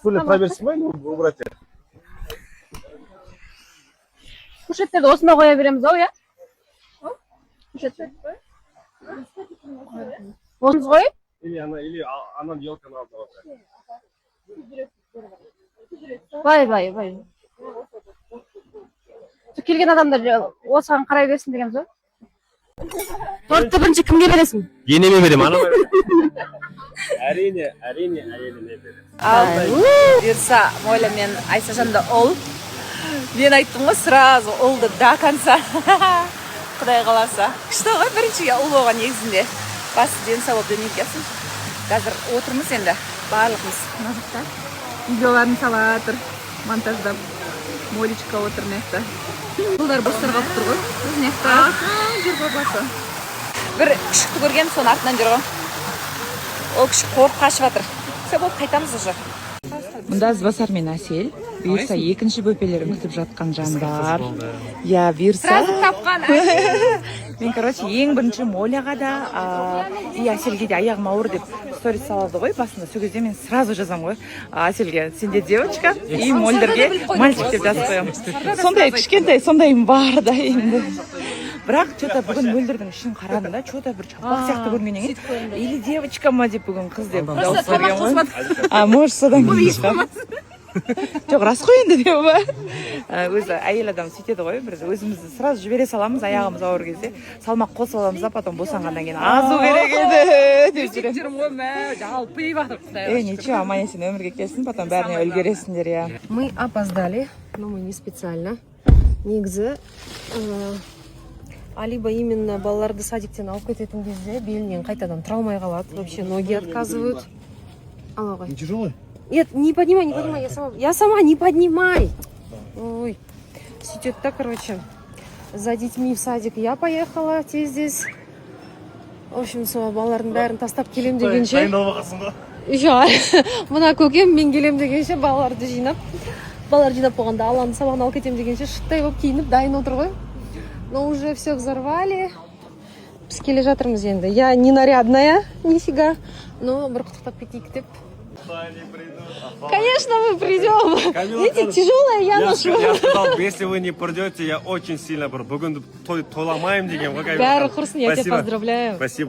проверьте, убрать. Кушеттерди осуна коя беремиз го, я? Кушеттерди. Осуңуз коюп? Или она елка надо. Бай. Келген адамдар осыған қарай берсін деген сөз. Тортты бірінші кімге бересің? Енеме берем, анама берем. Әрине әйеліме берем. Ал бұйырса Мойла мен Айсажанда ұл. Мен айттым ғой сразу ұлды до конца. Құдай қаласа. Күшті ғой біріншіге ұл болған негізінде. Басы денсаулық дүниеге келсін. Қазір отырмыз енді барлығымыз. Мына жақта видеоларын салатыр, монтаждап. Молечка отыр мекта. Бұлдар бостар қалып тұр ғой. Біз мекта. Жүр бабасы. Бір күшікті көрген, соны артынан жүр ғой. Ол күшік қорып қашып жатыр. Все болып қайтамыз уже. Мұнда Ізбасар мен Әсел. Бұйырса екінші бөпелерін күтіп жатқан жандар. Я бұйырса. Сразу тапқан. Мен, короче, ең бірінші Моляға да, Әселге де аяғым ауыр деп сторис салады ғой. Басында сол кезде мен сразу жазам ғой. Әселге, сенде девочка, и Мольдерге мальчик деп жазып қоямын. Сондай кішкентай, сондайым бар да енді. Бірақ что-то бүгін Мөлдірдің ішін қарадым да, что-то бір чапақ сияқты көрінгеннен кейін, или девочка ма деп бүгін қыз деп дауыс берген ғой. Может, содан кейін шығар. Жоқ, рас қой енді деп ба. Өзі әйел адам сөйтеді ғой, бір өзімізді сразу жібере саламыз, аяғымыз ауыр кезде. Салмақ қосып аламыз да, потом босанғаннан кейін азу керек еді деп жүремін. Ничего, аман есен өмірге келсін, потом бәріне үлгересіңдер, я. Мы опоздали, но мы не специально. Негізі, либо именно балаларды садиктен алып кететін кезде белінен қайтадан тұра алмай қалады, вообще ноги отказывают. Не тяжелый? Нет, не поднимай, я сама не поднимай. Ой, сөйтеді, короче, за детьми в садик я поехала, те здесь. В общем, сол балалардың бәрін тастап келем дегенше. Мына көкем мен келем дегенше балаларды жинап болғанда Алланы сабағын алып кетем дегенше шыттай болып киініп дайын отыр ғой. Но уже все взорвали. Біз келе жатырмыз енді. Я не нарядная, нифига, но бір құттықтап кетейік деп. Конечно, мы придем. Видите, тяжелая я ношу. Я сказал, если вы не придете, я очень сильно буду. Бүгін тойламайым деген. Бәрі құрсын, я тебя поздравляю. Спасибо.